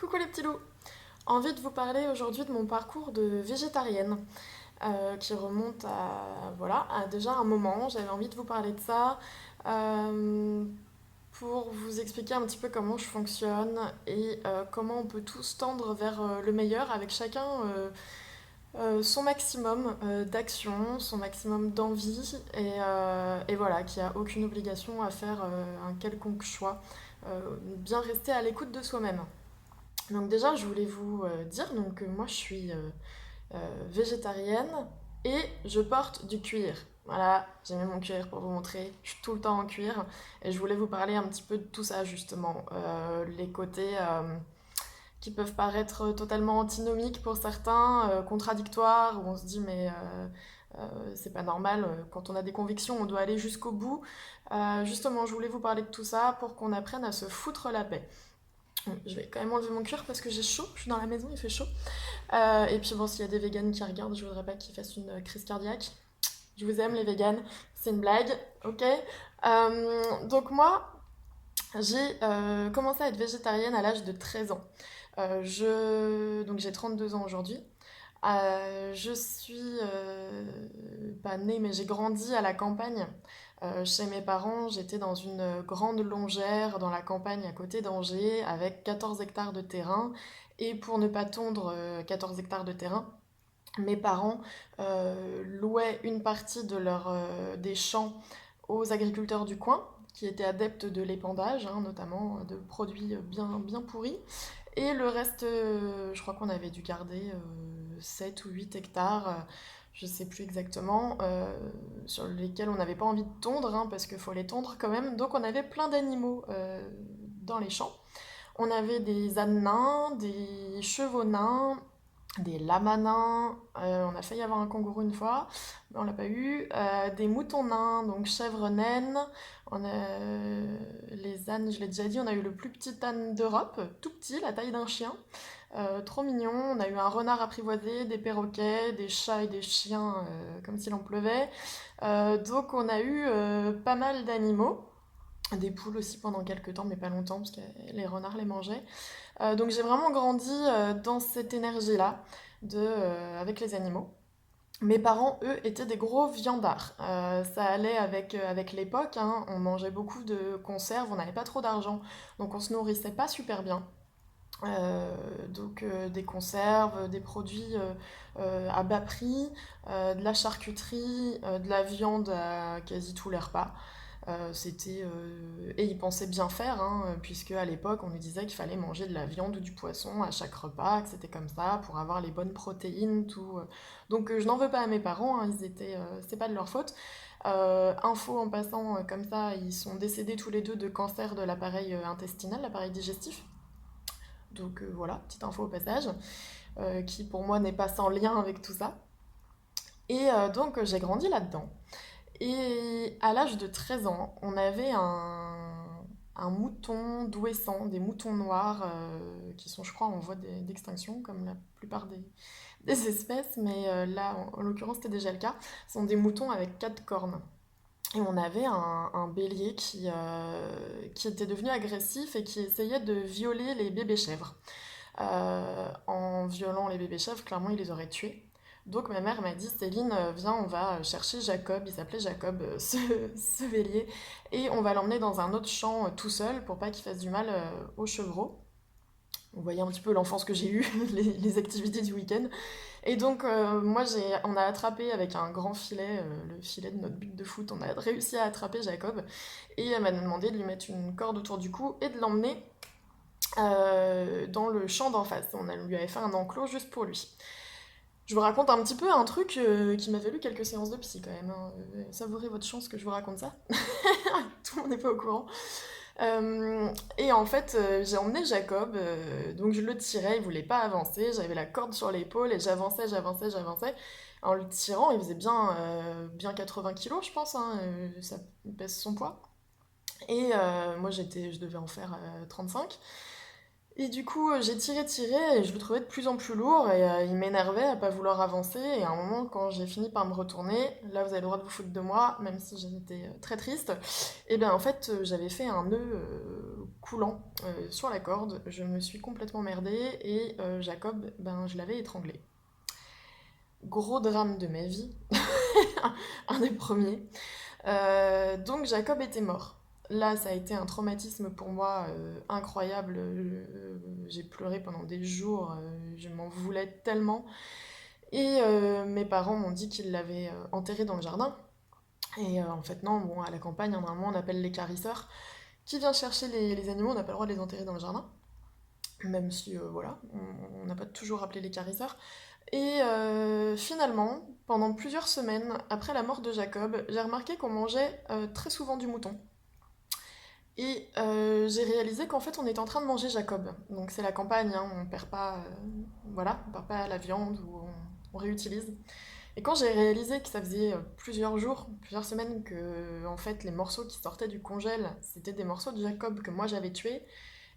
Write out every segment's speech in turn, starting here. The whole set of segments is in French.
Coucou les petits loups! Envie de vous parler aujourd'hui de mon parcours de végétarienne qui remonte à déjà un moment. J'avais envie de vous parler de ça euh, pour vous expliquer un petit peu comment je fonctionne et comment on peut tous tendre vers le meilleur avec chacun son maximum d'action, son maximum d'envie et voilà, qui a aucune obligation à faire un quelconque choix. Bien rester à l'écoute de soi-même. Donc déjà, je voulais vous dire donc, moi je suis végétarienne et je porte du cuir. Voilà, j'ai mis mon cuir pour vous montrer, je suis tout le temps en cuir et je voulais vous parler un petit peu de tout ça justement. Les côtés qui peuvent paraître totalement antinomiques pour certains, contradictoires, où on se dit c'est pas normal, quand on a des convictions on doit aller jusqu'au bout. Justement, je voulais vous parler de tout ça pour qu'on apprenne à se foutre la paix. Je vais quand même enlever mon cuir parce que j'ai chaud, je suis dans la maison, il fait chaud. Et puis bon, s'il y a des véganes qui regardent, je voudrais pas qu'ils fassent une crise cardiaque. Je vous aime les véganes, c'est une blague, ok. Donc moi, j'ai commencé à être végétarienne à l'âge de 13 ans. Donc j'ai 32 ans aujourd'hui. Je suis pas née, mais j'ai grandi à la campagne. Chez mes parents, j'étais dans une grande longère dans la campagne à côté d'Angers avec 14 hectares de terrain. Et pour ne pas tondre 14 hectares de terrain, mes parents louaient une partie des champs aux agriculteurs du coin qui étaient adeptes de l'épandage, hein, notamment de produits bien pourris. Et le reste, je crois qu'on avait dû garder 7 ou 8 hectares, je sais plus exactement, sur lesquels on n'avait pas envie de tondre, hein, parce qu'il faut les tondre quand même. Donc on avait plein d'animaux dans les champs. On avait des ânes nains, des chevaux nains, des lamas nains, on a failli avoir un kangourou une fois, mais on l'a pas eu, des moutons nains, donc chèvres naines, on a les ânes, je l'ai déjà dit, on a eu le plus petit âne d'Europe, tout petit, la taille d'un chien, trop mignon, on a eu un renard apprivoisé, des perroquets, des chats et des chiens, comme s'il en pleuvait. Donc on a eu pas mal d'animaux, des poules aussi pendant quelques temps, mais pas longtemps, parce que les renards les mangeaient. Donc j'ai vraiment grandi dans cette énergie-là avec les animaux. Mes parents, eux, étaient des gros viandards. Ça allait avec l'époque, hein. On mangeait beaucoup de conserves, on n'avait pas trop d'argent, donc on se nourrissait pas super bien. Des conserves, des produits à bas prix, de la charcuterie, de la viande à quasi tous les repas. Et ils pensaient bien faire, hein, puisque à l'époque on nous disait qu'il fallait manger de la viande ou du poisson à chaque repas, que c'était comme ça pour avoir les bonnes protéines, tout. Donc je n'en veux pas à mes parents, hein, c'est pas de leur faute. Info en passant comme ça, ils sont décédés tous les deux de cancer de l'appareil intestinal, l'appareil digestif. Donc voilà, petite info au passage, qui pour moi n'est pas sans lien avec tout ça. Et j'ai grandi là-dedans. Et à l'âge de 13 ans, on avait un mouton d'Ouessant, des moutons noirs, qui sont, je crois, en voie d'extinction, comme la plupart des espèces, mais là, en l'occurrence, c'était déjà le cas. Ce sont des moutons avec quatre cornes. Et on avait un bélier qui était devenu agressif et qui essayait de violer les bébés chèvres. En violant les bébés chèvres, clairement, il les aurait tués. Donc ma mère m'a dit, Céline, viens, on va chercher Jacob, il s'appelait Jacob, ce bélier, et on va l'emmener dans un autre champ tout seul pour pas qu'il fasse du mal aux chevreaux. Vous voyez un petit peu l'enfance que j'ai eue, les activités du week-end. Et donc on a attrapé avec un grand filet, le filet de notre but de foot, on a réussi à attraper Jacob, et elle m'a demandé de lui mettre une corde autour du cou et de l'emmener dans le champ d'en face. Lui avait fait un enclos juste pour lui. Je vous raconte un petit peu un truc qui m'a valu quelques séances de psy quand même, hein. Savourez votre chance que je vous raconte ça. Tout le monde n'est pas au courant. Et en fait, j'ai emmené Jacob, donc je le tirais, il voulait pas avancer, j'avais la corde sur l'épaule et j'avançais. En le tirant, il faisait bien 80 kilos, je pense, hein, ça pèse son poids. Et moi, je devais en faire 35. Et du coup, j'ai tiré et je le trouvais de plus en plus lourd et il m'énervait à pas vouloir avancer. Et à un moment, quand j'ai fini par me retourner, là vous avez le droit de vous foutre de moi, même si j'étais très triste, et bien en fait j'avais fait un nœud coulant sur la corde. Je me suis complètement merdée et Jacob, ben je l'avais étranglé. Gros drame de ma vie, un des premiers. Donc Jacob était mort. Là, ça a été un traumatisme pour moi incroyable. J'ai pleuré pendant des jours, je m'en voulais tellement. Et mes parents m'ont dit qu'ils l'avaient enterré dans le jardin. Et en fait, non, bon, à la campagne, normalement, on appelle l'équarrisseur qui vient chercher les animaux, on n'a pas le droit de les enterrer dans le jardin. Même si, voilà, on n'a pas toujours appelé l'équarrisseur. Et finalement, pendant plusieurs semaines après la mort de Jacob, j'ai remarqué qu'on mangeait très souvent du mouton. Et j'ai réalisé qu'en fait on était en train de manger Jacob. Donc c'est la campagne, hein, on perd pas, voilà, on perd pas la viande ou on réutilise. Et quand j'ai réalisé que ça faisait plusieurs jours, plusieurs semaines que en fait les morceaux qui sortaient du congèle, c'était des morceaux de Jacob que moi j'avais tués,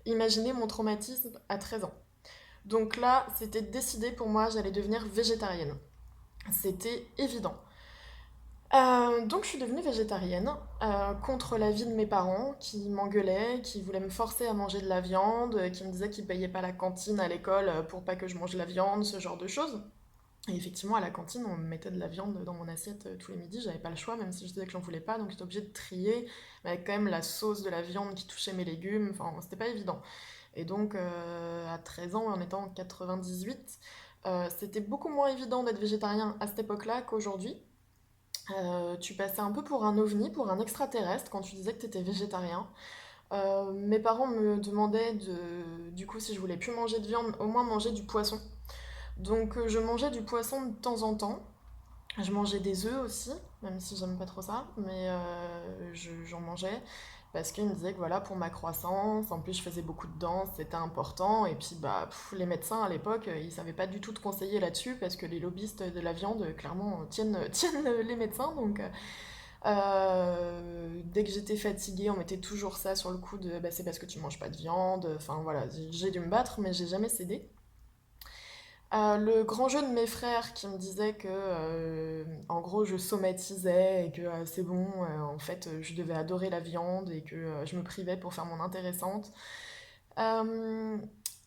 imaginez mon traumatisme à 13 ans. Donc là, c'était décidé pour moi, j'allais devenir végétarienne. C'était évident. Donc je suis devenue végétarienne contre l'avis de mes parents qui m'engueulaient, qui voulaient me forcer à manger de la viande, qui me disaient qu'ils payaient pas la cantine à l'école pour pas que je mange de la viande, ce genre de choses. Et effectivement, à la cantine, on me mettait de la viande dans mon assiette tous les midis, j'avais pas le choix, même si je disais que j'en voulais pas, donc j'étais obligée de trier, mais avec quand même la sauce de la viande qui touchait mes légumes, enfin c'était pas évident. Et donc à 13 ans, en étant en 98, c'était beaucoup moins évident d'être végétarien à cette époque-là qu'aujourd'hui. Tu passais un peu pour un ovni, pour un extraterrestre quand tu disais que tu étais végétarien. Mes parents me demandaient du coup si je voulais plus manger de viande, au moins manger du poisson. Donc je mangeais du poisson de temps en temps. Je mangeais des œufs aussi, même si j'aime pas trop ça, mais j'en mangeais parce qu'ils me disaient que voilà, pour ma croissance, en plus je faisais beaucoup de danse, c'était important, et puis bah, les médecins à l'époque, ils savaient pas du tout te conseiller là-dessus, parce que les lobbyistes de la viande, clairement, tiennent les médecins, donc dès que j'étais fatiguée, on mettait toujours ça sur le coup de bah, c'est parce que tu manges pas de viande, enfin voilà, j'ai dû me battre, mais j'ai jamais cédé. Le grand jeu de mes frères qui me disait que, en gros, je somatisais et que c'est bon, en fait, je devais adorer la viande et que je me privais pour faire mon intéressante. Euh,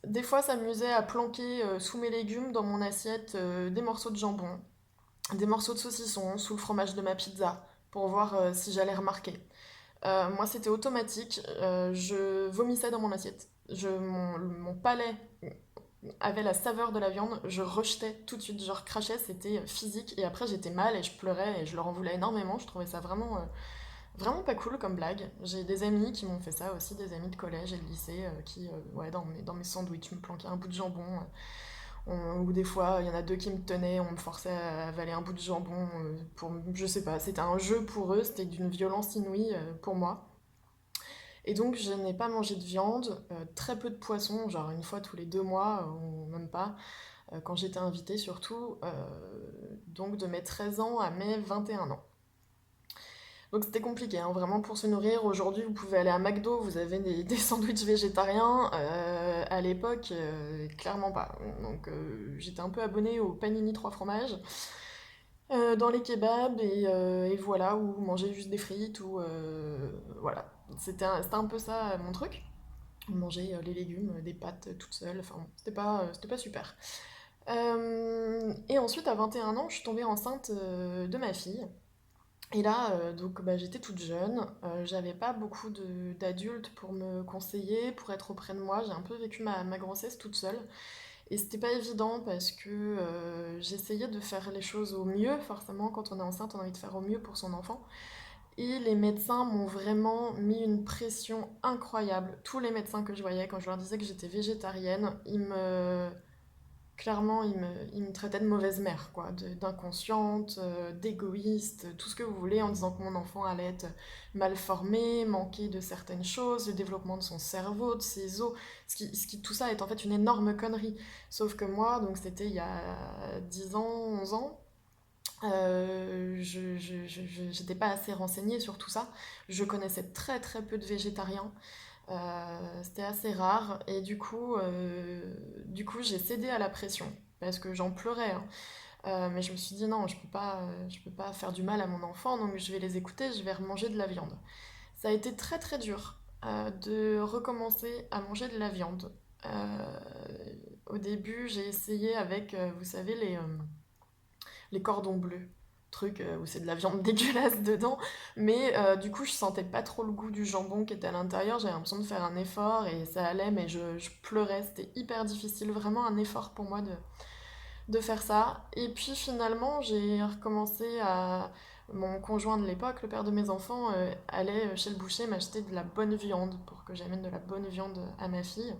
des fois, s'amusait à planquer sous mes légumes dans mon assiette des morceaux de jambon, des morceaux de saucisson sous le fromage de ma pizza pour voir si j'allais remarquer. Moi, c'était automatique, je vomissais dans mon assiette. Mon palais avait la saveur de la viande, je rejetais tout de suite, je recrachais, c'était physique. Et après, j'étais mal et je pleurais et je leur en voulais énormément. Je trouvais ça vraiment, vraiment pas cool comme blague. J'ai des amis qui m'ont fait ça aussi, des amis de collège et de lycée qui, ouais, dans mes sandwichs, me planquaient un bout de jambon. Ou des fois, il y en a deux qui me tenaient, on me forçait à avaler un bout de jambon pour, je sais pas, c'était un jeu pour eux, c'était d'une violence inouïe pour moi. Et donc, je n'ai pas mangé de viande, très peu de poisson, genre une fois tous les 2 mois, ou même pas, quand j'étais invitée surtout, donc de mes 13 ans à mes 21 ans. Donc c'était compliqué, hein, vraiment pour se nourrir. Aujourd'hui, vous pouvez aller à McDo, vous avez des sandwichs végétariens. À l'époque, clairement pas. Donc j'étais un peu abonnée au panini 3 fromages dans les kebabs et voilà, ou manger juste des frites ou voilà. C'était un peu ça mon truc. Manger les légumes, des pâtes toute seule, enfin bon, c'était pas super. Et ensuite, à 21 ans, je suis tombée enceinte de ma fille. Et là, donc, bah, j'étais toute jeune, j'avais pas beaucoup d'adultes pour me conseiller, pour être auprès de moi. J'ai un peu vécu ma grossesse toute seule. Et c'était pas évident parce que j'essayais de faire les choses au mieux. Forcément, quand on est enceinte, on a envie de faire au mieux pour son enfant. Et les médecins m'ont vraiment mis une pression incroyable. Tous les médecins que je voyais, quand je leur disais que j'étais végétarienne, clairement, ils me traitaient de mauvaise mère, quoi, d'inconsciente, d'égoïste, tout ce que vous voulez, en disant que mon enfant allait être mal formé, manquer de certaines choses, le développement de son cerveau, de ses os, tout ça est en fait une énorme connerie. Sauf que moi, donc c'était il y a 10 ans, 11 ans, j'étais pas assez renseignée sur tout ça. Je connaissais très très peu de végétariens. C'était assez rare et du coup j'ai cédé à la pression parce que j'en pleurais, hein. Mais je me suis dit non, je peux pas faire du mal à mon enfant, donc je vais les écouter, je vais remanger de la viande. Ça a été très très dur de recommencer à manger de la viande. Euh, Au début, j'ai essayé avec, vous savez, les cordons bleus. Truc où c'est de la viande dégueulasse dedans. Mais du coup, je sentais pas trop le goût du jambon qui était à l'intérieur. J'avais l'impression de faire un effort et ça allait, mais je pleurais. C'était hyper difficile. Vraiment un effort pour moi de faire ça. Et puis finalement, j'ai recommencé à... Mon conjoint de l'époque, le père de mes enfants, allait chez le boucher m'acheter de la bonne viande pour que j'amène de la bonne viande à ma fille.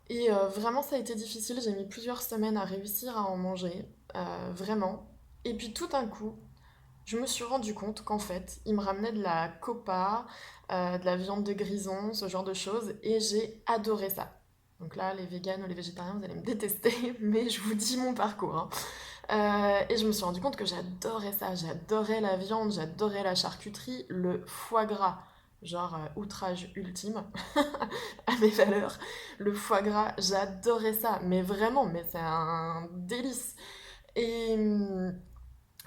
Et vraiment, ça a été difficile. J'ai mis plusieurs semaines à réussir à en manger. Vraiment. Et puis tout d'un coup, je me suis rendu compte qu'en fait, il me ramenait de la copa, de la viande de grison, ce genre de choses. Et j'ai adoré ça. Donc là, les véganes ou les végétariens, vous allez me détester, mais je vous dis mon parcours, hein. Et je me suis rendu compte que j'adorais ça. J'adorais la viande, j'adorais la charcuterie, le foie gras. Genre, outrage ultime à mes valeurs. Le foie gras, j'adorais ça. Mais vraiment, mais c'est un délice. Et,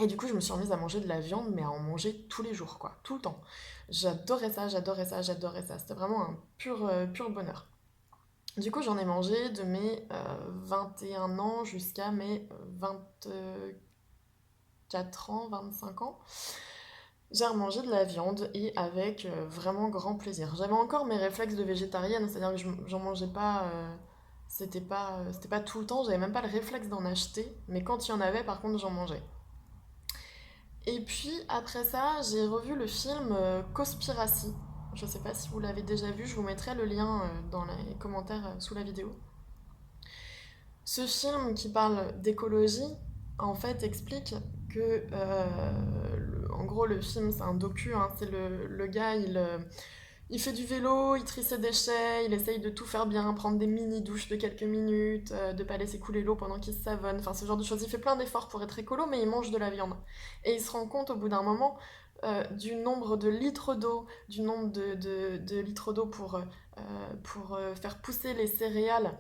et du coup, je me suis remise à manger de la viande, mais à en manger tous les jours, quoi. Tout le temps. J'adorais ça, j'adorais ça, j'adorais ça. C'était vraiment un pur bonheur. Du coup, j'en ai mangé de mes 21 ans jusqu'à mes 24 ans, 25 ans. J'ai remangé de la viande et avec vraiment grand plaisir. J'avais encore mes réflexes de végétarienne, c'est-à-dire que j'en mangeais pas, c'était pas tout le temps, j'avais même pas le réflexe d'en acheter, mais quand il y en avait, par contre, j'en mangeais. Et puis après ça, j'ai revu le film Cospiracy. Je sais pas si vous l'avez déjà vu, je vous mettrai le lien dans les commentaires sous la vidéo. Ce film qui parle d'écologie, en fait, explique que, en gros, le film, c'est un docu, hein, c'est le gars, il fait du vélo, il trie ses déchets, il essaye de tout faire bien, prendre des mini-douches de quelques minutes, de pas laisser couler l'eau pendant qu'il se savonne, enfin ce genre de choses. Il fait plein d'efforts pour être écolo, mais il mange de la viande. Et il se rend compte au bout d'un moment du nombre de litres d'eau, du nombre de litres d'eau pour faire pousser les céréales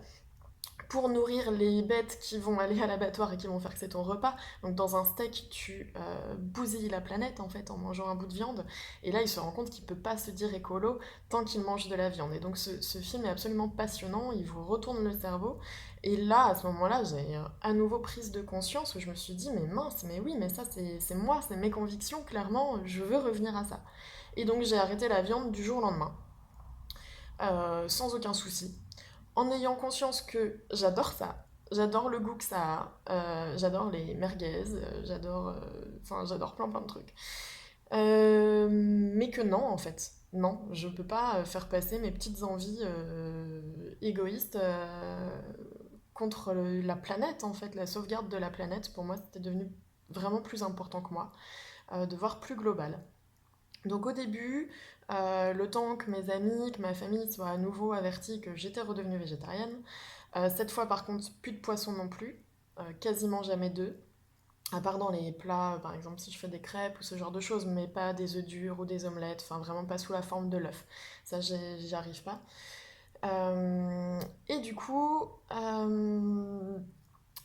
pour nourrir les bêtes qui vont aller à l'abattoir et qui vont faire que c'est ton repas. Donc dans un steak, tu bousilles la planète en fait en mangeant un bout de viande. Et là, il se rend compte qu'il peut pas se dire écolo tant qu'il mange de la viande. Et donc ce film est absolument passionnant, il vous retourne le cerveau. Et là, à ce moment-là, j'ai à nouveau prise de conscience où je me suis dit, mais mince, mais oui, mais ça c'est moi, c'est mes convictions, clairement, je veux revenir à ça. Et donc j'ai arrêté la viande du jour au lendemain, sans aucun souci en ayant conscience que j'adore ça, j'adore le goût que ça a, j'adore les merguez, enfin j'adore plein de trucs. Mais que non en fait, non, je peux pas faire passer mes petites envies égoïstes contre la planète en fait, la sauvegarde de la planète. Pour moi, c'était devenu vraiment plus important que moi, de voir plus global. Donc au début, le temps que mes amis, que ma famille soient à nouveau avertis que j'étais redevenue végétarienne, cette fois par contre plus de poisson non plus, quasiment jamais d'œufs, à part dans les plats, par exemple si je fais des crêpes ou ce genre de choses, mais pas des œufs durs ou des omelettes, enfin vraiment pas sous la forme de l'œuf, ça j'y arrive pas. Et du coup,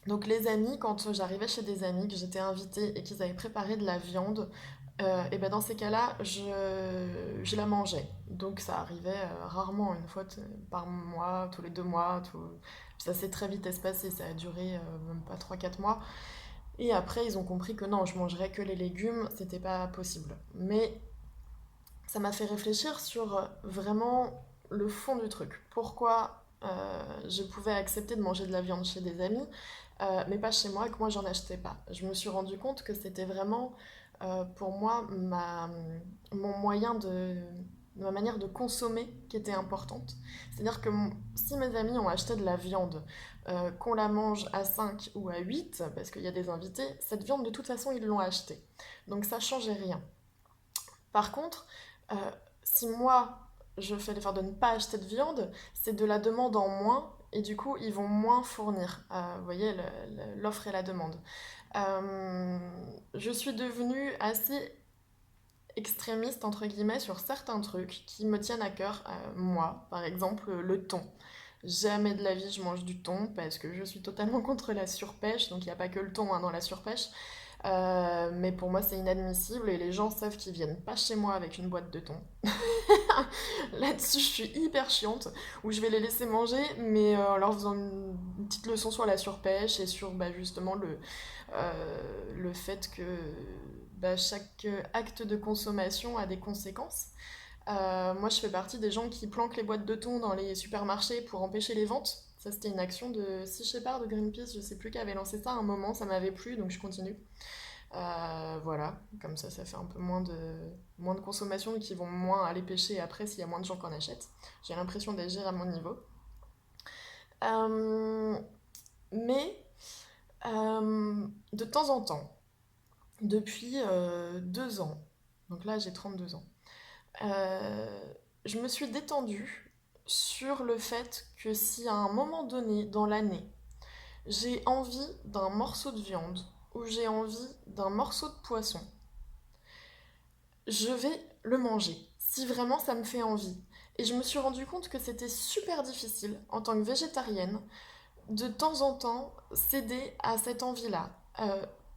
donc les amis, quand j'arrivais chez des amis, que j'étais invitée et qu'ils avaient préparé de la viande, et ben dans ces cas-là, je la mangeais. Donc ça arrivait rarement, une fois par mois, tous les 2 mois. Ça s'est très vite espacé, ça a duré même pas 3 4 mois. Et après, ils ont compris que non, je mangerais que les légumes, c'était pas possible. Mais ça m'a fait réfléchir sur vraiment le fond du truc. Pourquoi je pouvais accepter de manger de la viande chez des amis, mais pas chez moi, et que moi j'en achetais pas. Je me suis rendu compte que c'était vraiment pour moi mon moyen ma manière de consommer qui était importante. C'est-à-dire que si mes amis ont acheté de la viande, qu'on la mange à 5 ou à 8, parce qu'il y a des invités, cette viande de toute façon ils l'ont achetée. Donc ça changeait rien. Par contre, euh, si moi je fais l'effort de ne pas acheter de viande, c'est de la demande en moins et du coup ils vont moins fournir. Vous voyez, l'offre et la demande. Je suis devenue assez extrémiste, entre guillemets, sur certains trucs qui me tiennent à cœur. Moi, par exemple, le thon. Jamais de la vie je mange du thon parce que je suis totalement contre la surpêche, donc il n'y a pas que le thon hein, dans la surpêche. Mais pour moi c'est inadmissible et les gens savent qu'ils viennent pas chez moi avec une boîte de thon. Là-dessus je suis hyper chiante, où je vais les laisser manger, mais en leur faisant une petite leçon sur la surpêche et sur bah, justement le fait que bah, chaque acte de consommation a des conséquences. Moi, je fais partie des gens qui planquent les boîtes de thon dans les supermarchés pour empêcher les ventes. Ça, c'était une action de Sea Shepherd de Greenpeace, je sais plus qui avait lancé ça à un moment, ça m'avait plu, donc je continue. Voilà, comme ça fait un peu moins de consommation, qui vont moins aller pêcher après s'il y a moins de gens qui en achètent. J'ai l'impression d'agir à mon niveau. Euh, mais de temps en temps, depuis 2 ans, donc là j'ai 32 ans, euh, je me suis détendue sur le fait que si à un moment donné dans l'année, j'ai envie d'un morceau de viande ou j'ai envie d'un morceau de poisson, je vais le manger, si vraiment ça me fait envie. Et je me suis rendu compte que c'était super difficile, en tant que végétarienne, de temps en temps céder à cette envie-là.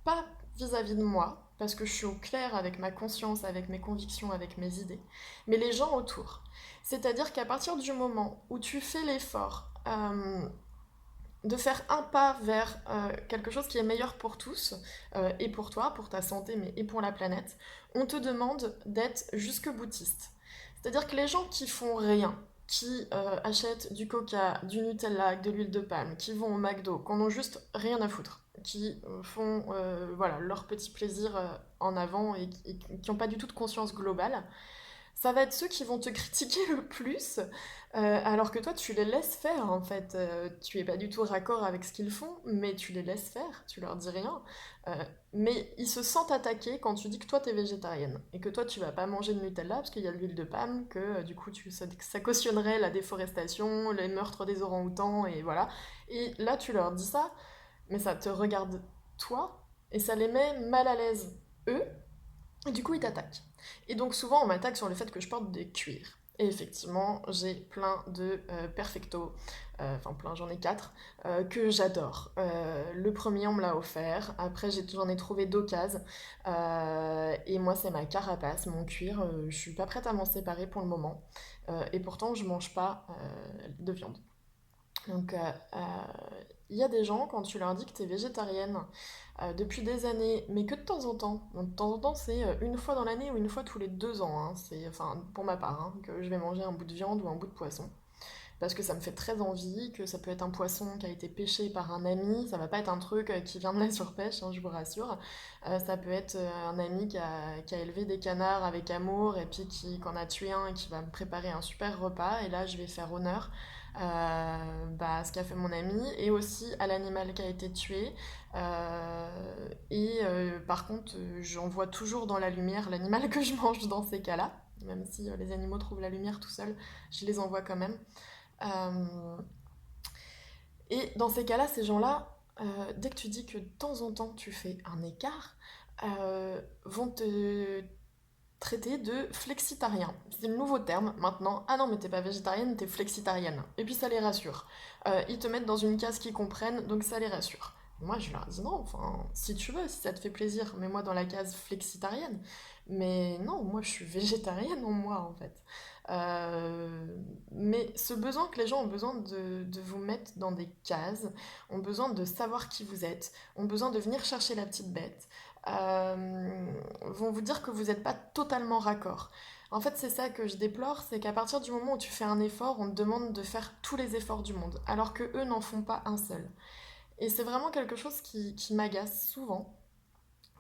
Pas vis-à-vis de moi, parce que je suis au clair avec ma conscience, avec mes convictions, avec mes idées, mais les gens autour. C'est-à-dire qu'à partir du moment où tu fais l'effort de faire un pas vers quelque chose qui est meilleur pour tous, et pour toi, pour ta santé, mais et pour la planète, on te demande d'être jusque-boutiste. C'est-à-dire que les gens qui font rien, qui achètent du coca, du Nutella, de l'huile de palme, qui vont au McDo, qui en ont juste rien à foutre, qui font voilà, leur petit plaisir en avant et qui n'ont pas du tout de conscience globale, ça va être ceux qui vont te critiquer le plus, alors que toi, tu les laisses faire, en fait. Tu es pas du tout raccord avec ce qu'ils font, mais tu les laisses faire, tu leur dis rien. Euh, mais ils se sentent attaqués quand tu dis que toi, t'es végétarienne, et que toi, tu vas pas manger de Nutella, parce qu'il y a de l'huile de palme, que du coup, ça cautionnerait la déforestation, les meurtres des orang-outans, et voilà. Et là, tu leur dis ça, mais ça te regarde toi, et ça les met mal à l'aise, eux, et du coup, ils t'attaquent. Et donc, souvent, on m'attaque sur le fait que je porte des cuirs. Et effectivement, j'ai plein de perfecto, enfin plein, j'en ai 4, que j'adore. Le premier, on me l'a offert. Après, j'en ai trouvé d'occasion. Et moi, c'est ma carapace, mon cuir. Je suis pas prête à m'en séparer pour le moment. Et pourtant, je mange pas de viande. Donc, il y a des gens, quand tu leur dis que tu es végétarienne depuis des années, mais que de temps en temps, donc de temps en temps c'est une fois dans l'année ou une fois tous les 2 ans, hein, c'est, enfin pour ma part, hein, que je vais manger un bout de viande ou un bout de poisson, parce que ça me fait très envie, que ça peut être un poisson qui a été pêché par un ami, ça va pas être un truc qui vient de la surpêche, hein, je vous rassure. Ça peut être un ami qui a élevé des canards avec amour et puis qui en a tué un et qui va me préparer un super repas, et là je vais faire honneur bah, à ce qu'a fait mon ami et aussi à l'animal qui a été tué. Par contre, j'en vois toujours dans la lumière l'animal que je mange dans ces cas-là, même si les animaux trouvent la lumière tout seuls, je les envoie quand même. Euh, et dans ces cas-là, ces gens-là, dès que tu dis que de temps en temps tu fais un écart, vont te traiter de flexitarien. C'est le nouveau terme maintenant. Ah non, mais t'es pas végétarienne, t'es flexitarienne. Et puis ça les rassure. Ils te mettent dans une case qu'ils comprennent, donc ça les rassure. Moi, je leur dis non, enfin, si tu veux, si ça te fait plaisir, mets-moi dans la case flexitarienne. Mais non, moi, je suis végétarienne en moi, en fait. Mais ce besoin que les gens ont besoin de vous mettre dans des cases, ont besoin de savoir qui vous êtes, ont besoin de venir chercher la petite bête, vont vous dire que vous n'êtes pas totalement raccord. En fait, c'est ça que je déplore, c'est qu'à partir du moment où tu fais un effort, on te demande de faire tous les efforts du monde, alors que eux n'en font pas un seul. Et c'est vraiment quelque chose qui m'agace souvent,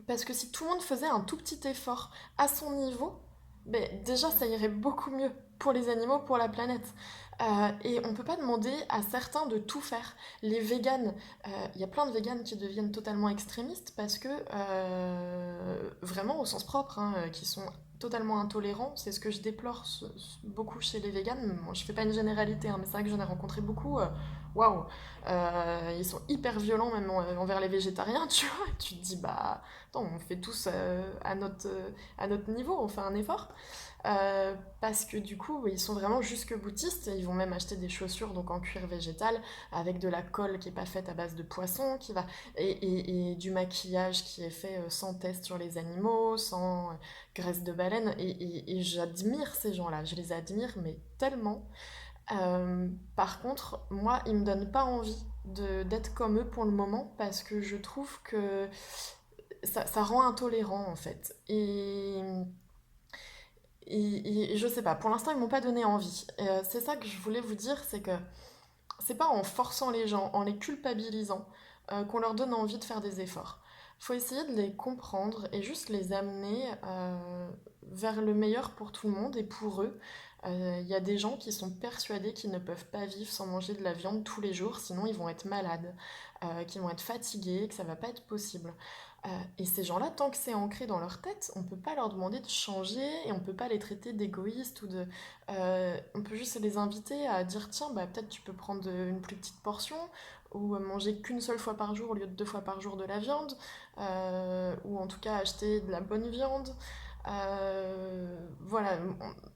parce que si tout le monde faisait un tout petit effort à son niveau, ben déjà ça irait beaucoup mieux pour les animaux, pour la planète. Et on peut pas demander à certains de tout faire. Les véganes, il y a plein de véganes qui deviennent totalement extrémistes parce que, vraiment au sens propre, hein, qui sont totalement intolérants. C'est ce que je déplore beaucoup chez les véganes. Moi, je fais pas une généralité, hein, mais c'est vrai que j'en ai rencontré beaucoup. Waouh. Ils sont hyper violents même envers les végétariens, tu vois. Tu te dis, bah, attends, on fait tous à notre niveau, on fait un effort. Parce que du coup, ils sont vraiment jusque-boutistes. Ils vont même acheter des chaussures donc en cuir végétal avec de la colle qui est pas faite à base de poisson, et du maquillage qui est fait sans test sur les animaux, sans graisse de baleine. Et j'admire ces gens-là. Je les admire, mais tellement. Par contre, moi, ils me donnent pas envie d'être comme eux pour le moment parce que je trouve que ça rend intolérant en fait. Et je sais pas, pour l'instant ils m'ont pas donné envie. C'est ça que je voulais vous dire, c'est que c'est pas en forçant les gens, en les culpabilisant, qu'on leur donne envie de faire des efforts. Faut essayer de les comprendre et juste les amener vers le meilleur pour tout le monde et pour eux. Il y a des gens qui sont persuadés qu'ils ne peuvent pas vivre sans manger de la viande tous les jours, sinon ils vont être malades, qu'ils vont être fatigués, que ça va pas être possible. Et ces gens-là, tant que c'est ancré dans leur tête, on peut pas leur demander de changer et on peut pas les traiter d'égoïstes ou de... on peut juste les inviter à dire tiens, bah, peut-être tu peux prendre une plus petite portion ou manger qu'une seule fois par jour au lieu de 2 fois par jour de la viande, ou en tout cas acheter de la bonne viande. Voilà,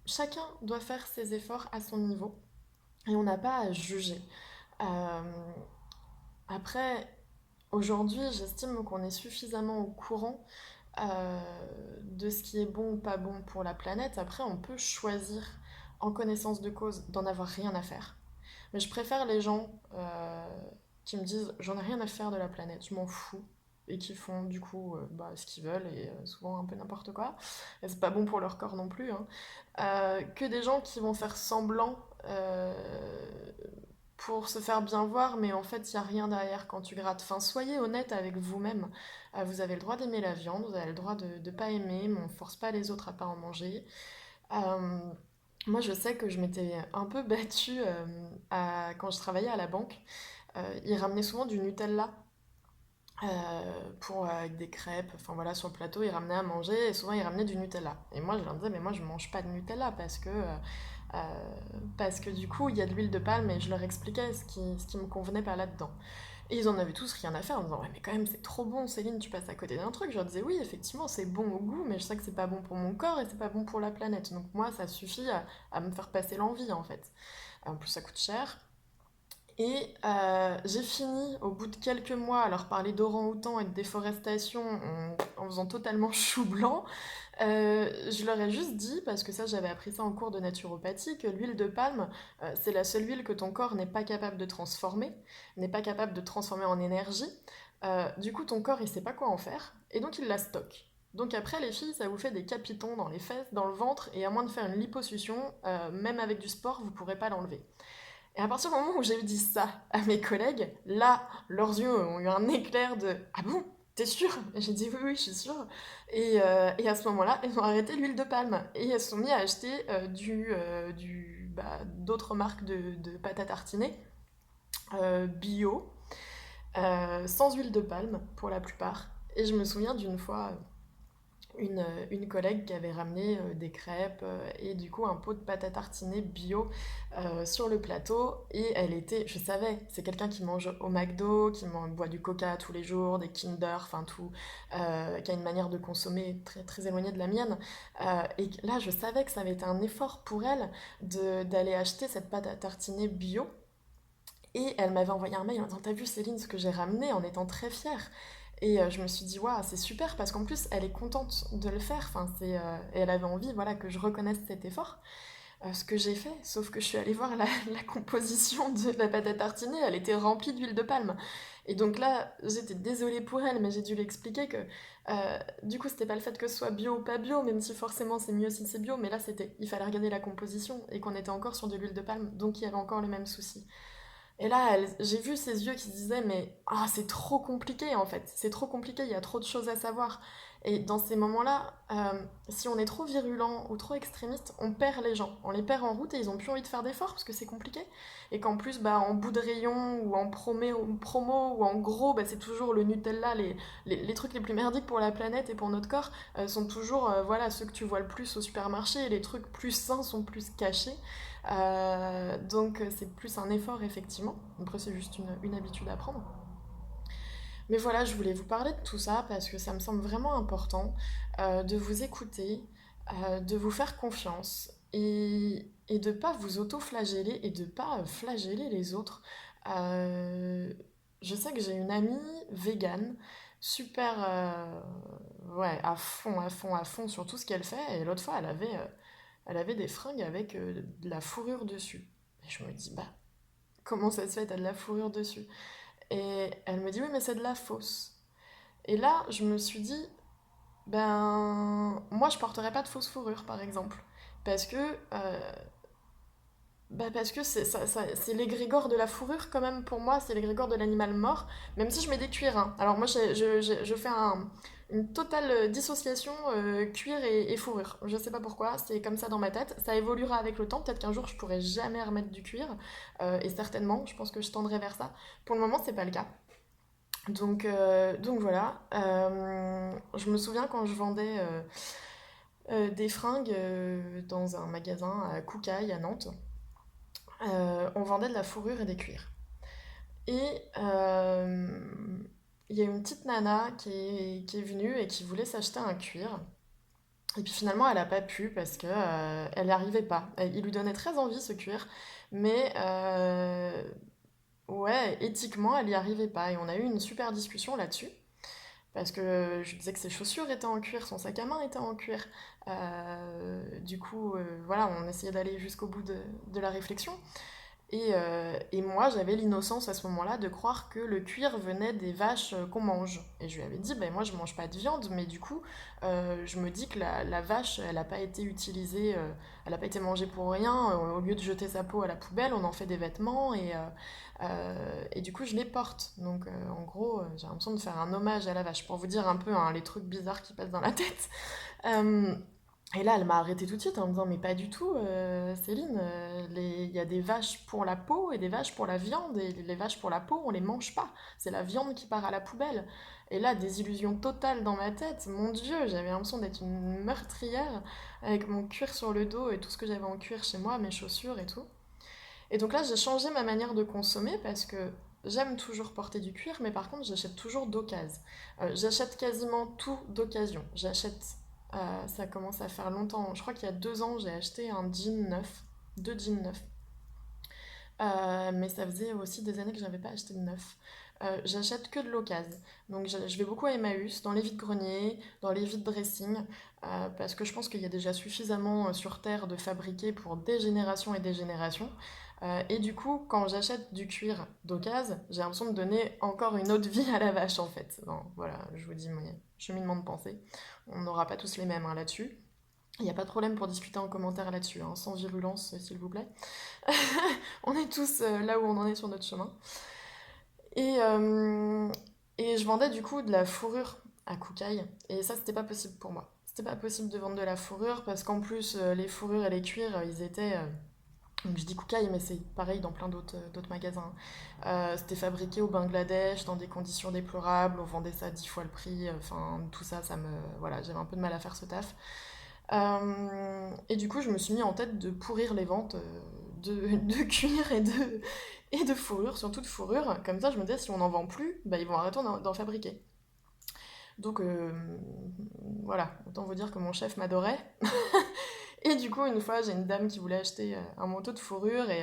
chacun doit faire ses efforts à son niveau et on n'a pas à juger. Euh, Après, aujourd'hui, j'estime qu'on est suffisamment au courant de ce qui est bon ou pas bon pour la planète. Après, on peut choisir, en connaissance de cause, d'en avoir rien à faire. Mais je préfère les gens qui me disent j'en ai rien à faire de la planète, je m'en fous. Et qui font du coup bah, ce qu'ils veulent et souvent un peu n'importe quoi. Et c'est pas bon pour leur corps non plus, hein. Que des gens qui vont faire semblant pour se faire bien voir, mais en fait, il n'y a rien derrière quand tu grattes. Enfin, soyez honnête avec vous-même. Vous avez le droit d'aimer la viande, vous avez le droit de ne pas aimer, mais on ne force pas les autres à pas en manger. Euh, Moi, je sais que je m'étais un peu battue quand je travaillais à la banque. Ils ramenaient souvent du Nutella avec des crêpes, enfin voilà, sur le plateau, ils ramenaient à manger et souvent ils ramenaient du Nutella. Et moi, je leur disais, mais moi, je mange pas de Nutella parce que du coup, il y a de l'huile de palme et je leur expliquais ce qui me convenait pas là-dedans. Et ils en avaient tous rien à faire en me disant, ouais, mais quand même, c'est trop bon, Céline, tu passes à côté d'un truc. Je leur disais, oui, effectivement, c'est bon au goût, mais je sais que c'est pas bon pour mon corps et c'est pas bon pour la planète. Donc moi, ça suffit à me faire passer l'envie, en fait. En plus, ça coûte cher. Et j'ai fini, au bout de quelques mois, à leur parler d'orang-outan et de déforestation en faisant totalement chou blanc. Je leur ai juste dit, parce que ça j'avais appris ça en cours de naturopathie, que l'huile de palme, c'est la seule huile que ton corps n'est pas capable de transformer, n'est pas capable de transformer en énergie. Du coup, ton corps, il sait pas quoi en faire, et donc il la stocke. Donc après, les filles, ça vous fait des capitons dans les fesses, dans le ventre, et à moins de faire une liposuction, même avec du sport, vous pourrez pas l'enlever. Et à partir du moment où j'ai dit ça à mes collègues, là, leurs yeux ont eu un éclair de «Ah bon? T'es sûre?» Et j'ai dit «Oui, oui, je suis sûre.» Et à ce moment-là, elles ont arrêté l'huile de palme. Et elles se sont mis à acheter d'autres marques de pâte à tartiner bio, sans huile de palme pour la plupart. Et je me souviens d'une fois, une collègue qui avait ramené des crêpes et du coup un pot de pâte à tartiner bio sur le plateau et elle était, je savais, c'est quelqu'un qui mange au McDo, boit du Coca tous les jours, des Kinder, enfin tout, qui a une manière de consommer très, très éloignée de la mienne. Et là je savais que ça avait été un effort pour elle d'aller acheter cette pâte à tartiner bio. Et elle m'avait envoyé un mail en disant t'as vu Céline ce que j'ai ramené en étant très fière. Et je me suis dit waouh c'est super parce qu'en plus elle est contente de le faire. Enfin, et elle avait envie voilà, que je reconnaisse cet effort. Ce que j'ai fait, sauf que je suis allée voir la composition de la pâte à tartiner, elle était remplie d'huile de palme. Et donc là, j'étais désolée pour elle, mais j'ai dû lui expliquer que du coup, c'était pas le fait que ce soit bio ou pas bio, même si forcément c'est mieux si c'est bio, mais là, il fallait regarder la composition et qu'on était encore sur de l'huile de palme, donc il y avait encore le même souci. Et là, j'ai vu ses yeux qui se disaient, mais ah, c'est trop compliqué en fait, c'est trop compliqué, il y a trop de choses à savoir. Et dans ces moments-là, si on est trop virulent ou trop extrémiste, on perd les gens. On les perd en route et ils ont plus envie de faire d'efforts parce que c'est compliqué. Et qu'en plus, bah, en bout de rayon ou en promo ou en gros, bah, c'est toujours le Nutella, les trucs les plus merdiques pour la planète et pour notre corps sont toujours voilà, ceux que tu vois le plus au supermarché et les trucs plus sains sont plus cachés. Donc c'est plus un effort effectivement. Après c'est juste une habitude à prendre. Mais voilà, je voulais vous parler de tout ça parce que ça me semble vraiment important de vous écouter, de vous faire confiance et de pas vous auto-flageller et de pas flageller les autres. Euh, je sais que j'ai une amie végane, super, ouais, à fond, à fond, à fond sur tout ce qu'elle fait. Et l'autre fois, elle avait des fringues avec de la fourrure dessus. Et je me dis, bah, comment ça se fait, t'as de la fourrure dessus? Et elle me dit, oui, mais c'est de la fausse. Et là, je me suis dit, ben, moi, je porterais pas de fausse fourrure, par exemple. Parce que, parce que c'est l'égrégore de la fourrure, quand même, pour moi, c'est l'égrégore de l'animal mort, même si je mets des cuirs. Hein. Alors, moi, je fais une totale dissociation cuir et fourrure. Je sais pas pourquoi, c'est comme ça dans ma tête. Ça évoluera avec le temps. Peut-être qu'un jour, je pourrai jamais remettre du cuir. Et certainement, je pense que je tendrai vers ça. Pour le moment, c'est pas le cas. Donc voilà, je me souviens quand je vendais des fringues dans un magasin à Koukaï à Nantes, on vendait de la fourrure et des cuirs. Et il y a une petite nana qui est venue et qui voulait s'acheter un cuir. Et puis finalement, elle n'a pas pu parce que elle n'y arrivait pas. Il lui donnait très envie ce cuir, mais ouais, éthiquement, elle n'y arrivait pas. Et on a eu une super discussion là-dessus. Parce que je disais que ses chaussures étaient en cuir, son sac à main était en cuir. Du coup, voilà, on essayait d'aller jusqu'au bout de la réflexion. Et moi, j'avais l'innocence à ce moment-là de croire que le cuir venait des vaches qu'on mange. Et je lui avais dit, ben moi, je mange pas de viande, mais du coup, je me dis que la vache, elle n'a pas été utilisée, elle n'a pas été mangée pour rien. Au lieu de jeter sa peau à la poubelle, on en fait des vêtements et du coup, je les porte. Donc, en gros, j'ai l'impression de faire un hommage à la vache pour vous dire un peu hein, les trucs bizarres qui passent dans la tête. Euh, et là, elle m'a arrêté tout de suite en me disant, mais pas du tout, Céline, il y a des vaches pour la peau et des vaches pour la viande, et les vaches pour la peau, on les mange pas. C'est la viande qui part à la poubelle. Et là, désillusion totale dans ma tête. Mon Dieu, j'avais l'impression d'être une meurtrière avec mon cuir sur le dos et tout ce que j'avais en cuir chez moi, mes chaussures et tout. Et donc là, j'ai changé ma manière de consommer parce que j'aime toujours porter du cuir, mais par contre, j'achète toujours d'occasion. J'achète quasiment tout d'occasion. Ça commence à faire longtemps. Je crois qu'il y a 2 ans, j'ai acheté un jean neuf, deux jeans neufs. Mais ça faisait aussi des années que je n'avais pas acheté de neuf. J'achète que de l'occasion. Donc je vais beaucoup à Emmaüs, dans les vides-greniers, dans les vides-dressing, parce que je pense qu'il y a déjà suffisamment sur Terre de fabriquer pour des générations et des générations. Et du coup, quand j'achète du cuir d'occasion, j'ai l'impression de donner encore une autre vie à la vache en fait. Bon, voilà, je vous dis mon cheminement de pensée. On n'aura pas tous les mêmes hein, là-dessus. Il n'y a pas de problème pour discuter en commentaire là-dessus, hein, sans virulence s'il vous plaît. On est tous là où on en est sur notre chemin. Et, euh, et je vendais du coup de la fourrure à Koukaï. Et ça, c'était pas possible pour moi. C'était pas possible de vendre de la fourrure parce qu'en plus, les fourrures et les cuirs, ils étaient. Donc je dis Koukaï, mais c'est pareil dans plein d'autres magasins. C'était fabriqué au Bangladesh dans des conditions déplorables. On vendait ça 10 fois le prix. Enfin, tout ça, ça me. Voilà, j'avais un peu de mal à faire ce taf. Et du coup, je me suis mis en tête de pourrir les ventes de cuir et de fourrure, surtout de fourrure. Comme ça, je me disais, si on n'en vend plus, bah, ils vont arrêter d'en fabriquer. Donc voilà, autant vous dire que mon chef m'adorait. Et du coup, une fois, j'ai une dame qui voulait acheter un manteau de fourrure et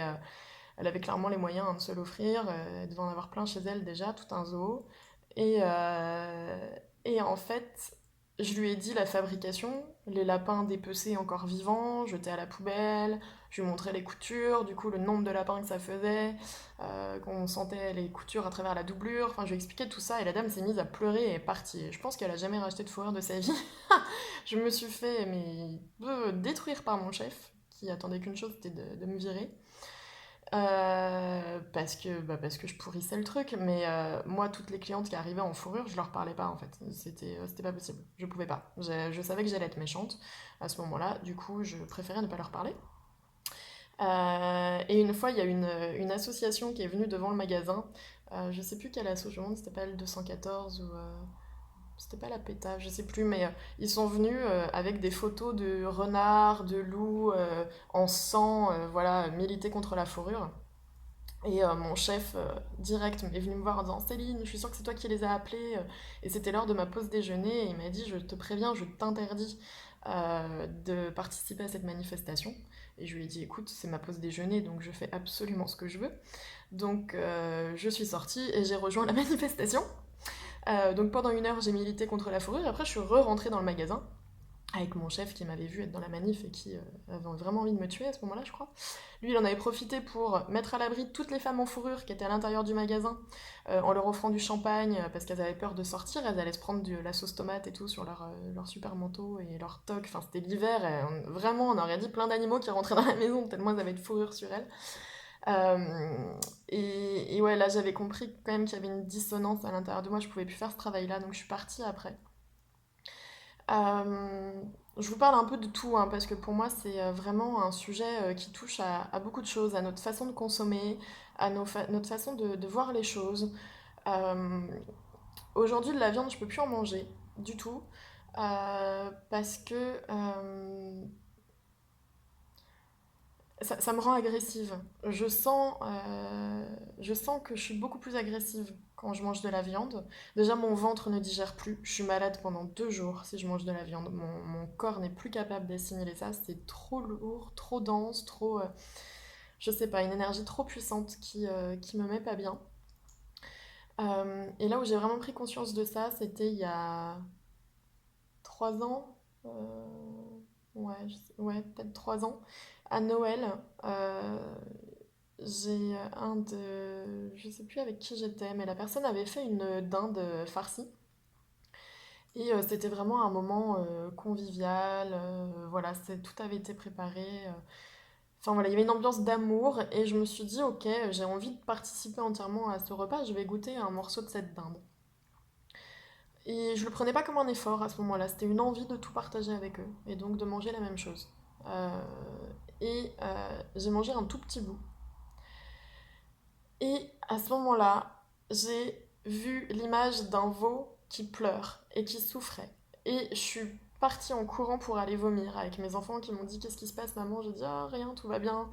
elle avait clairement les moyens hein, de se l'offrir. Elle devait en avoir plein chez elle déjà, tout un zoo. Et, euh, et en fait, je lui ai dit la fabrication, les lapins dépecés encore vivants, jetés à la poubelle. Je lui ai montré les coutures, du coup le nombre de lapins que ça faisait, qu'on sentait les coutures à travers la doublure. Enfin, je lui ai expliqué tout ça et la dame s'est mise à pleurer et est partie. Et je pense qu'elle a jamais racheté de fourrure de sa vie. Je me suis fait détruire par mon chef, qui attendait qu'une chose, c'était de me virer. Parce que je pourrissais le truc, mais moi, toutes les clientes qui arrivaient en fourrure, je leur parlais pas en fait. C'était pas possible. Je pouvais pas. Je savais que j'allais être méchante à ce moment-là, du coup, je préférais ne pas leur parler. Et une fois, il y a une association qui est venue devant le magasin. Je sais plus quelle asso, je me demande si c'était pas le 214 ou c'était pas la PETA, je sais plus, mais ils sont venus avec des photos de renards, de loups en sang, voilà, militer contre la fourrure. Et mon chef direct est venu me voir en disant Céline, je suis sûre que c'est toi qui les as appelés. Et c'était l'heure de ma pause déjeuner. Et il m'a dit je te préviens, je t'interdis de participer à cette manifestation. Et je lui ai dit écoute, c'est ma pause déjeuner donc je fais absolument ce que je veux. Donc je suis sortie et j'ai rejoint la manifestation. Donc pendant 1 heure, j'ai milité contre la fourrure. Et après, je suis re-rentrée dans le magasin avec mon chef qui m'avait vu être dans la manif et qui avait vraiment envie de me tuer à ce moment-là, je crois. Lui, il en avait profité pour mettre à l'abri toutes les femmes en fourrure qui étaient à l'intérieur du magasin en leur offrant du champagne parce qu'elles avaient peur de sortir. Elles allaient se prendre de la sauce tomate et tout sur leur super manteau et leur toque. Enfin, c'était l'hiver et vraiment, on aurait dit plein d'animaux qui rentraient dans la maison tellement elles avaient de fourrure sur elles. Et ouais, là, j'avais compris quand même qu'il y avait une dissonance à l'intérieur de moi. Je pouvais plus faire ce travail-là, donc je suis partie après. Euh, je vous parle un peu de tout, hein, parce que pour moi, c'est vraiment un sujet qui touche à beaucoup de choses, à notre façon de consommer, à notre façon de voir les choses. Euh, Aujourd'hui, de la viande, je peux plus en manger du tout, parce que ça me rend agressive. Je sens que je suis beaucoup plus agressive quand je mange de la viande. Déjà, mon ventre ne digère plus. Je suis malade pendant 2 jours si je mange de la viande. Mon corps n'est plus capable d'assimiler ça. C'est trop lourd, trop dense, trop... je sais pas, une énergie trop puissante qui me met pas bien. Et là où j'ai vraiment pris conscience de ça, c'était il y a 3 ans. Ouais, ouais, peut-être 3 ans. À Noël, j'ai un de... Je sais plus avec qui j'étais, mais la personne avait fait une dinde farcie. Et c'était vraiment un moment convivial. Voilà, tout avait été préparé. Enfin voilà, il y avait une ambiance d'amour. Et je me suis dit, ok, j'ai envie de participer entièrement à ce repas. Je vais goûter un morceau de cette dinde. Et je le prenais pas comme un effort à ce moment-là. C'était une envie de tout partager avec eux. Et donc de manger la même chose. Euh, j'ai mangé un tout petit bout. Et à ce moment-là, j'ai vu l'image d'un veau qui pleure et qui souffrait. Et je suis partie en courant pour aller vomir avec mes enfants qui m'ont dit qu'est-ce qui se passe maman. J'ai dit ah rien, tout va bien.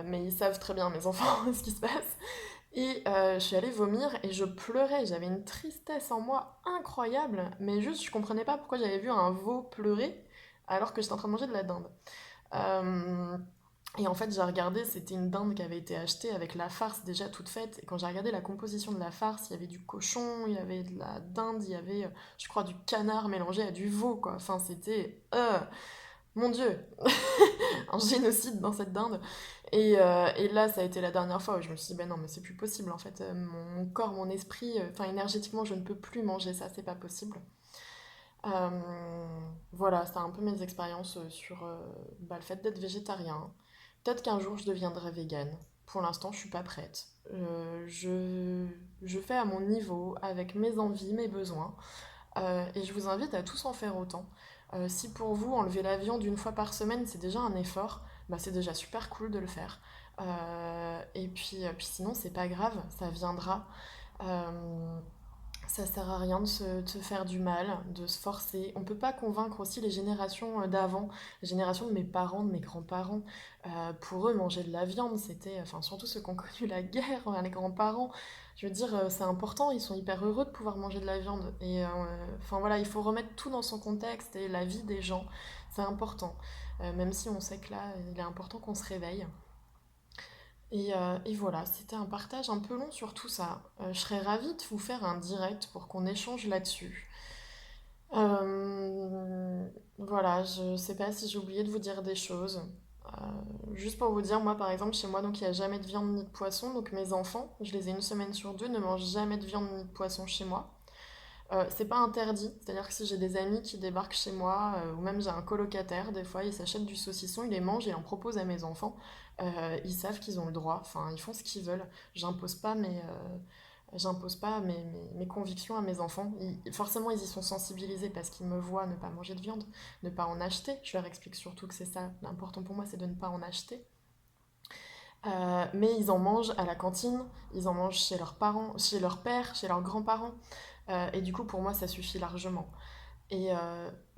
Mais ils savent très bien mes enfants ce qui se passe. Et je suis allée vomir et je pleurais. J'avais une tristesse en moi incroyable. Mais juste je comprenais pas pourquoi j'avais vu un veau pleurer alors que j'étais en train de manger de la dinde. Euh, et en fait, j'ai regardé, c'était une dinde qui avait été achetée avec la farce déjà toute faite. Et quand j'ai regardé la composition de la farce, il y avait du cochon, il y avait de la dinde, il y avait, je crois, du canard mélangé à du veau, quoi. Enfin, c'était, mon Dieu, un génocide dans cette dinde. Et là, ça a été la dernière fois où je me suis dit, ben non, mais c'est plus possible, en fait. Mon corps, mon esprit, enfin, énergétiquement, je ne peux plus manger ça, c'est pas possible. Voilà, c'est un peu mes expériences sur bah, le fait d'être végétarien. Peut-être qu'un jour je deviendrai végane. Pour l'instant, je suis pas prête. Je fais à mon niveau, avec mes envies, mes besoins. Et je vous invite à tous en faire autant. Si pour vous, enlever la viande 1 fois par semaine, c'est déjà un effort, bah, c'est déjà super cool de le faire. Et puis sinon, c'est pas grave, ça viendra. Euh, Ça sert à rien de se faire du mal, de se forcer. On peut pas convaincre aussi les générations d'avant, les générations de mes parents, de mes grands-parents. Pour eux, manger de la viande, c'était, enfin surtout ceux qui ont connu la guerre, les grands-parents. Je veux dire, c'est important, ils sont hyper heureux de pouvoir manger de la viande. Et enfin voilà, il faut remettre tout dans son contexte et la vie des gens, c'est important. Même si on sait que là, il est important qu'on se réveille. Et voilà, c'était un partage un peu long sur tout ça. Je serais ravie de vous faire un direct pour qu'on échange là-dessus. Voilà, je sais pas si j'ai oublié de vous dire des choses. Juste pour vous dire, moi par exemple, chez moi, donc il n'y a jamais de viande ni de poisson. Donc mes enfants, je les ai 1 semaine sur 2, ne mangent jamais de viande ni de poisson chez moi. C'est pas interdit, c'est-à-dire que si j'ai des amis qui débarquent chez moi, ou même j'ai un colocataire, des fois ils s'achètent du saucisson, ils les mangent et en proposent à mes enfants. Ils savent qu'ils ont le droit, enfin ils font ce qu'ils veulent. J'impose pas j'impose pas mes convictions à mes enfants. Forcément ils y sont sensibilisés parce qu'ils me voient ne pas manger de viande, ne pas en acheter. Je leur explique surtout que c'est ça, l'important pour moi c'est de ne pas en acheter. Mais ils en mangent à la cantine, ils en mangent chez leurs parents, chez leur père, chez leurs grands-parents. Et du coup, pour moi, ça suffit largement. Et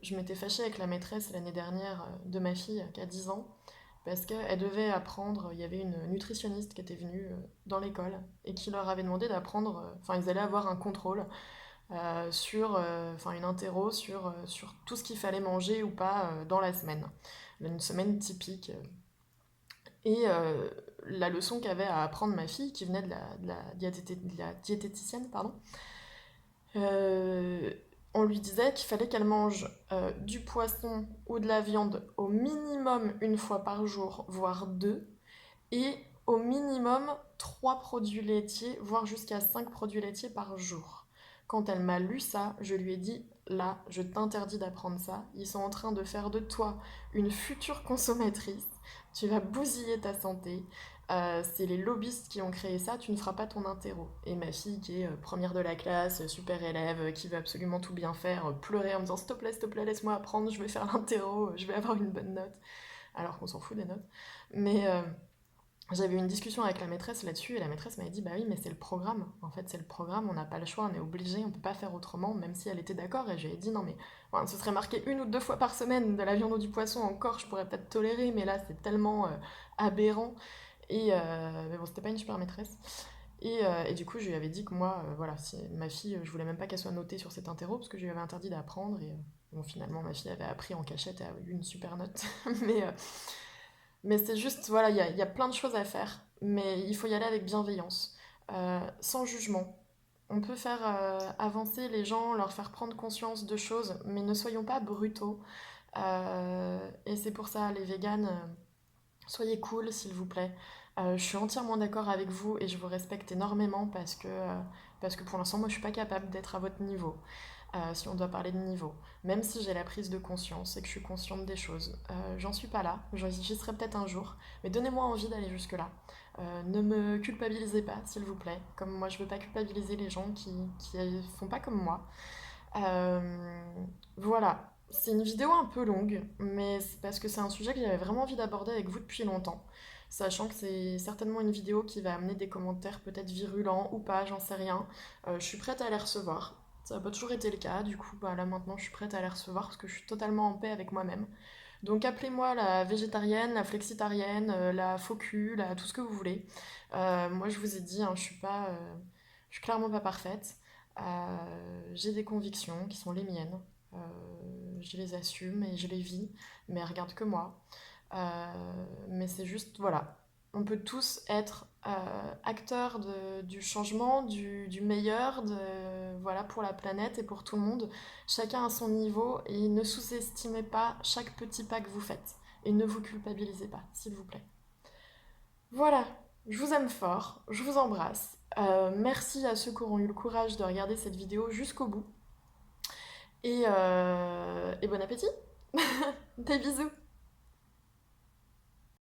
je m'étais fâchée avec la maîtresse l'année dernière de ma fille, qui a 10 ans, parce qu'elle devait apprendre, il y avait une nutritionniste qui était venue dans l'école et qui leur avait demandé d'apprendre, enfin, ils allaient avoir un contrôle enfin, une interro sur tout ce qu'il fallait manger ou pas dans la semaine. Une semaine typique. Et la leçon qu'avait à apprendre ma fille, qui venait de la diététicienne, pardon, euh, on lui disait qu'il fallait qu'elle mange du poisson ou de la viande au minimum une fois par jour, voire deux, et au minimum trois produits laitiers, voire jusqu'à cinq produits laitiers par jour. Quand elle m'a lu ça, je lui ai dit, là, je t'interdis d'apprendre ça. Ils sont en train de faire de toi une future consommatrice. Tu vas bousiller ta santé. C'est les lobbyistes qui ont créé ça, tu ne feras pas ton interro. Et ma fille, qui est première de la classe, super élève, qui veut absolument tout bien faire, pleurait en me disant s'il te plaît, laisse-moi apprendre, je vais faire l'interro, je vais avoir une bonne note. Alors qu'on s'en fout des notes. Mais j'avais eu une discussion avec la maîtresse là-dessus et la maîtresse m'avait dit bah oui mais c'est le programme, en fait c'est le programme, on n'a pas le choix, on est obligé, on peut pas faire autrement, même si elle était d'accord et je lui ai dit non mais enfin, ce serait marqué une ou deux fois par semaine de la viande ou du poisson encore je pourrais peut-être tolérer mais là c'est tellement aberrant et mais bon c'était pas une super maîtresse et du coup je lui avais dit que moi voilà ma fille je voulais même pas qu'elle soit notée sur cet interro parce que je lui avais interdit d'apprendre et bon finalement ma fille avait appris en cachette et a eu une super note mais mais c'est juste, voilà, il y a plein de choses à faire, mais il faut y aller avec bienveillance, sans jugement. On peut faire avancer les gens, leur faire prendre conscience de choses, mais ne soyons pas brutaux. Et c'est pour ça, les véganes, soyez cool, s'il vous plaît. Je suis entièrement d'accord avec vous et je vous respecte énormément parce que pour l'instant, moi, je suis pas capable d'être à votre niveau si on doit parler de niveau. Même si j'ai la prise de conscience et que je suis consciente des choses. J'en suis pas là, j'y serai peut-être un jour, mais donnez-moi envie d'aller jusque-là. Ne me culpabilisez pas, s'il vous plaît. Comme moi, je veux pas culpabiliser les gens qui font pas comme moi. Euh, voilà. C'est une vidéo un peu longue, mais c'est parce que c'est un sujet que j'avais vraiment envie d'aborder avec vous depuis longtemps. Sachant que c'est certainement une vidéo qui va amener des commentaires peut-être virulents ou pas, j'en sais rien. Je suis prête à les recevoir. Ça n'a pas toujours été le cas, du coup, bah, là maintenant je suis prête à les recevoir parce que je suis totalement en paix avec moi-même. Donc appelez-moi la végétarienne, la flexitarienne, la faux cul, tout ce que vous voulez. Moi je vous ai dit, hein, je suis clairement pas parfaite. J'ai des convictions qui sont les miennes. Euh, je les assume et je les vis, mais elles regardent que moi. Mais c'est juste, voilà, on peut tous être acteurs du changement, du meilleur, voilà, pour la planète et pour tout le monde. Chacun à son niveau et ne sous-estimez pas chaque petit pas que vous faites. Et ne vous culpabilisez pas, s'il vous plaît. Voilà, je vous aime fort, je vous embrasse. Merci à ceux qui auront eu le courage de regarder cette vidéo jusqu'au bout. Et bon appétit. Des bisous.